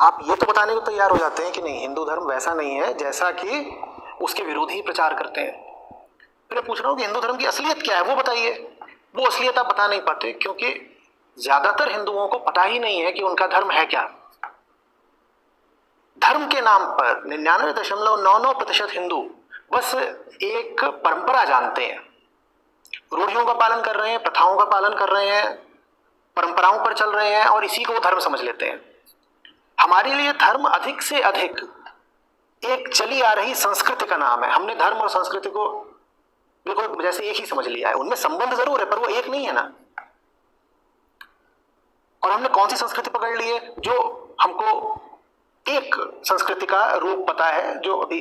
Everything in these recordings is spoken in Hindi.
आप ये तो बताने को तैयार हो जाते हैं कि नहीं, हिंदू धर्म वैसा नहीं है जैसा कि उसके विरोधी प्रचार करते हैं। फिर मैं पूछ रहा हूँ कि हिंदू धर्म की असलियत क्या है, वो बताइए। वो असलियत आप बता नहीं पाते क्योंकि ज्यादातर हिंदुओं को पता ही नहीं है कि उनका धर्म है क्या। धर्म के नाम पर 99.99% हिंदू बस एक परंपरा जानते हैं, रूढ़ियों का पालन कर रहे हैं, प्रथाओं का पालन कर रहे हैं, परंपराओं पर चल रहे हैं और इसी को धर्म समझ लेते हैं। हमारे लिए धर्म अधिक से अधिक एक चली आ रही संस्कृति का नाम है। हमने धर्म और संस्कृति को बिल्कुल जैसे एक ही समझ लिया है। उनमें संबंध जरूर है पर वो एक नहीं है ना। और हमने कौन सी संस्कृति पकड़ ली है? जो हमको एक संस्कृति का रूप पता है जो अभी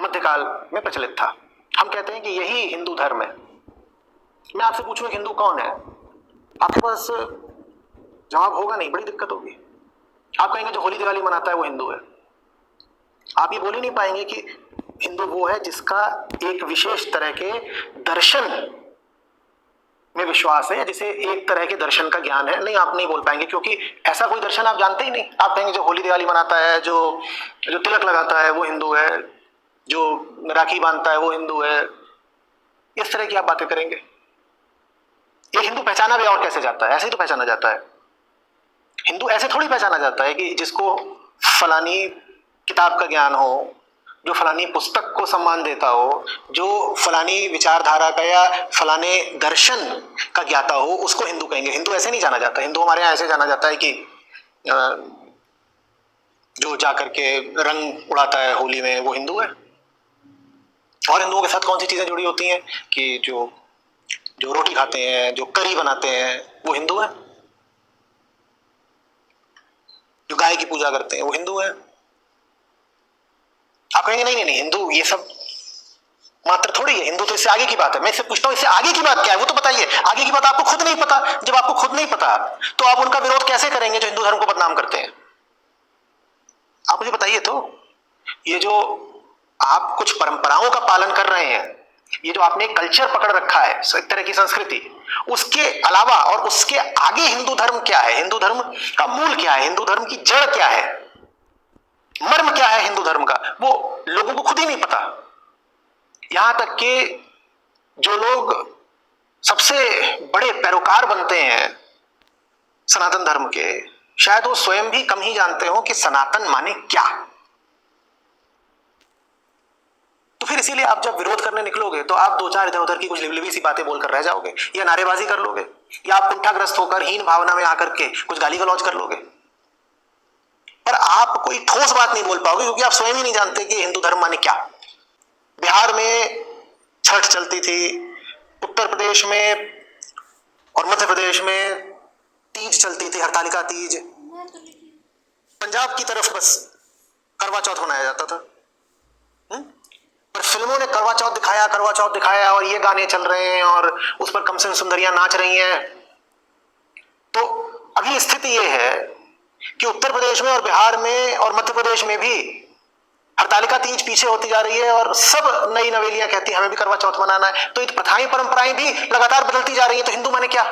मध्यकाल में प्रचलित था। हम कहते हैं कि यही हिंदू धर्म है। मैं आपसे पूछूं हिंदू कौन है, आपके पास जवाब होगा नहीं, बड़ी दिक्कत होगी। आप कहेंगे जो होली दिवाली मनाता है वो हिंदू है। आप ये बोल ही नहीं पाएंगे कि हिंदू वो है जिसका एक विशेष तरह के दर्शन में विश्वास है या जिसे एक तरह के दर्शन का ज्ञान है। नहीं, आप नहीं बोल पाएंगे क्योंकि ऐसा कोई दर्शन आप जानते ही नहीं। आप कहेंगे जो होली दिवाली मनाता है, जो तिलक लगाता है वो हिंदू है, जो राखी बांधता है वो हिंदू है। इस तरह की आप बातें करेंगे। ये हिंदू पहचाना भी और कैसे जाता है? ऐसे ही तो पहचाना जाता है। हिंदू ऐसे थोड़ी पहचाना जाता है कि जिसको फलानी किताब का ज्ञान हो, जो फलानी पुस्तक को सम्मान देता हो, जो फलानी विचारधारा का या फलाने दर्शन का ज्ञाता हो, उसको हिंदू कहेंगे। हिंदू ऐसे नहीं जाना जाता। हिंदू हमारे यहाँ ऐसे जाना जाता है कि जो जाकर के रंग उड़ाता है होली में वो हिंदू है। और हिंदुओं के साथ कौन सी चीजें जुड़ी होती हैं कि जो रोटी खाते हैं, जो करी बनाते हैं वो हिंदू है। जो गाय की पूजा करते हैं वो हिंदू है। आप कहेंगे नहीं नहीं नहीं, हिंदू ये सब मात्र थोड़ी है, हिंदू तो इससे आगे की बात है। मैं इससे पूछता हूँ इससे आगे की बात क्या है, वो तो बताइए। आगे की बात आपको खुद नहीं पता। जब आपको खुद नहीं पता तो आप उनका विरोध कैसे करेंगे जो हिंदू धर्म को बदनाम करते हैं? आप मुझे बताइए तो। ये जो आप कुछ परंपराओं का पालन कर रहे हैं, ये जो आपने कल्चर पकड़ रखा है, एक तरह की संस्कृति, उसके अलावा और उसके आगे हिंदू धर्म क्या है? हिंदू धर्म का मूल क्या है? हिंदू धर्म की जड़ क्या है? मर्म क्या है हिंदू धर्म का? वो लोगों को खुद ही नहीं पता। यहां तक कि जो लोग सबसे बड़े पैरोकार बनते हैं सनातन धर्म के, शायद वो स्वयं भी कम ही जानते हो कि सनातन माने क्या। तो फिर इसीलिए आप जब विरोध करने निकलोगे तो आप दो चार इधर उधर की कुछ लिबलिबी सी बातें बोलकर रह जाओगे, या नारेबाजी कर लोगे, या आप कुंठाग्रस्त होकर हीन भावना में आकर के कुछ गाली गलौज कर लोगे। पर आप कोई ठोस बात नहीं बोल पाओगे क्योंकि आप स्वयं ही नहीं जानते कि हिंदू धर्म माने क्या। बिहार में छठ चलती थी, उत्तर प्रदेश में और मध्य प्रदेश में तीज चलती थी, हरतालिका तीज। पंजाब की तरफ बस करवा चौथ मनाया जाता था। पर फिल्मों ने करवा चौथ दिखाया और ये गाने चल रहे हैं और उस पर कम से कम सुंदरियां नाच रही हैं। तो अभी स्थिति ये है कि उत्तर प्रदेश में और बिहार में और मध्य प्रदेश में भी हरतालिका तीज पीछे होती जा रही है और सब नई नवेलियां कहती हैं हमें भी करवा चौथ मनाना है। तो ये प्रथाएं परंपराएं भी लगातार बदलती जा रही है। तो हिंदू माने क्या?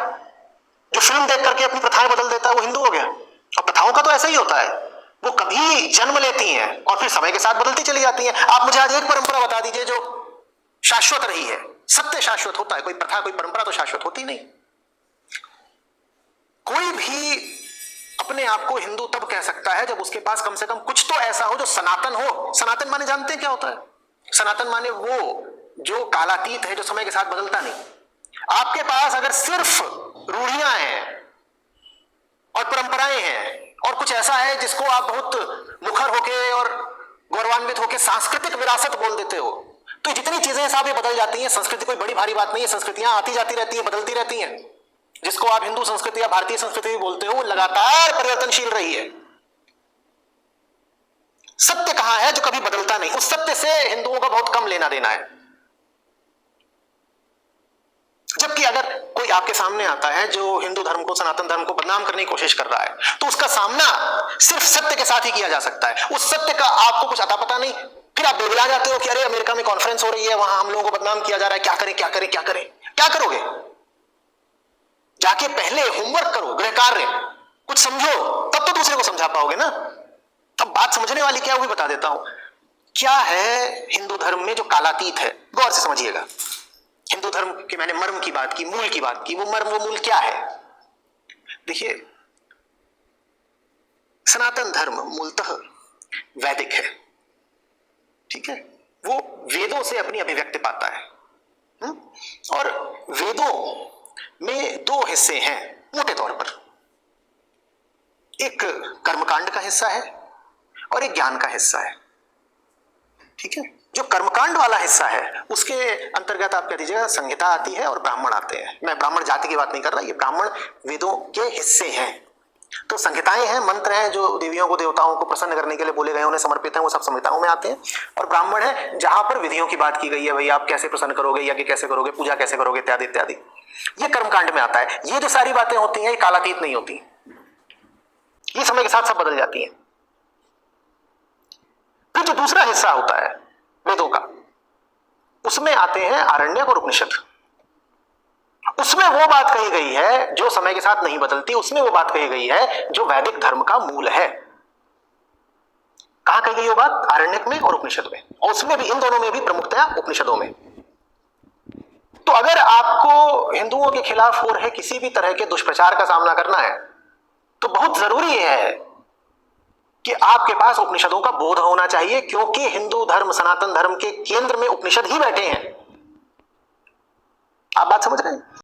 जो फिल्म देख करके अपनी प्रथाएं बदल देता है वो हिंदू हो गया। और प्रथाओं का तो ऐसा ही होता है, वो कभी जन्म लेती हैं और फिर समय के साथ बदलती चली जाती हैं। आप मुझे आज एक परंपरा बता दीजिए जो शाश्वत रही है। सत्य शाश्वत होता है, कोई प्रथा कोई परंपरा तो शाश्वत होती नहीं। कोई भी अपने आप को हिंदू तब कह सकता है जब उसके पास कम से कम कुछ तो ऐसा हो जो सनातन हो। सनातन माने जानते हैं क्या होता है? सनातन माने वो जो कालातीत है, जो समय के साथ बदलता नहीं। आपके पास अगर सिर्फ रूढ़ियां हैं और परंपराएं हैं और कुछ ऐसा है जिसको आप बहुत मुखर होके और गौरवान्वित होके सांस्कृतिक विरासत बोल देते हो, तो जितनी चीजें साहब ये बदल जाती हैं। संस्कृति कोई बड़ी भारी बात नहीं है, संस्कृतियां आती जाती रहती है, बदलती रहती हैं। जिसको आप हिंदू संस्कृति या भारतीय संस्कृति भी बोलते हो, वो लगातार परिवर्तनशील रही है। सत्य कहां है जो कभी बदलता नहीं? उस सत्य से हिंदुओं का बहुत कम लेना देना है। जबकि अगर कोई आपके सामने आता है जो हिंदू धर्म को, सनातन धर्म को बदनाम करने की कोशिश कर रहा है, तो उसका सामना सिर्फ सत्य के साथ ही किया जा सकता है। उस सत्य का आपको कुछ अता पता नहीं, फिर आप बेबुला जाते हो कि अरे अमेरिका में कॉन्फ्रेंस हो रही है, वहां हम लोगों को बदनाम किया जा रहा है, क्या करें क्या करें क्या करें। क्या करोगे? जाके पहले होमवर्क करो, गृह कार्य कुछ समझो, तब तो दूसरे को समझा पाओगे ना। अब बात समझने वाली क्या है वो भी बता देता हूं। क्या है हिंदू धर्म में जो कालातीत है, गौर से समझिएगा। हिंदू धर्म के मैंने मर्म की बात की, मूल की बात की, वो मर्म वो मूल क्या है? देखिए, सनातन धर्म मूलतः वैदिक है, ठीक है? वो वेदों से अपनी अभिव्यक्ति पाता है। और वेदों में दो हिस्से हैं मोटे तौर पर, एक कर्मकांड का हिस्सा है और एक ज्ञान का हिस्सा है, ठीक है? जो कर्मकांड वाला हिस्सा है उसके अंतर्गत आप कह दीजिएगा संहिता आती है और ब्राह्मण आते हैं। मैं ब्राह्मण जाति की बात नहीं कर रहा, ये ब्राह्मण वेदों के हिस्से हैं। तो संहिताएं हैं, मंत्र हैं जो देवियों को देवताओं को प्रसन्न करने के लिए बोले गए, उन्हें समर्पित हैं, वो सब संहिताओं में आते हैं। और ब्राह्मण है जहां पर विधियों की बात की गई है, भाई आप कैसे प्रसन्न करोगे, यज्ञ कैसे करोगे, पूजा कैसे करोगे, इत्यादि इत्यादि, ये कर्मकांड में आता है। ये जो सारी बातें होती हैं ये कालातीत नहीं होती, ये समय के साथ सब बदल जाती हैं। फिर जो दूसरा हिस्सा होता है वेदों का, उसमें आते हैं आरण्यक और उपनिषद। उसमें वो बात कही गई है जो समय के साथ नहीं बदलती, उसमें वो बात कही गई है जो वैदिक धर्म का मूल है। कहां कही गई वो बात? आरण्यक में और उपनिषद में, और उसमें भी, इन दोनों में भी प्रमुखतया उपनिषदों में। तो अगर आपको हिंदुओं के खिलाफ हो रहे किसी भी तरह के दुष्प्रचार का सामना करना है तो बहुत जरूरी है कि आपके पास उपनिषदों का बोध होना चाहिए, क्योंकि हिंदू धर्म, सनातन धर्म के केंद्र में उपनिषद ही बैठे हैं। आप बात समझ रहे हैं?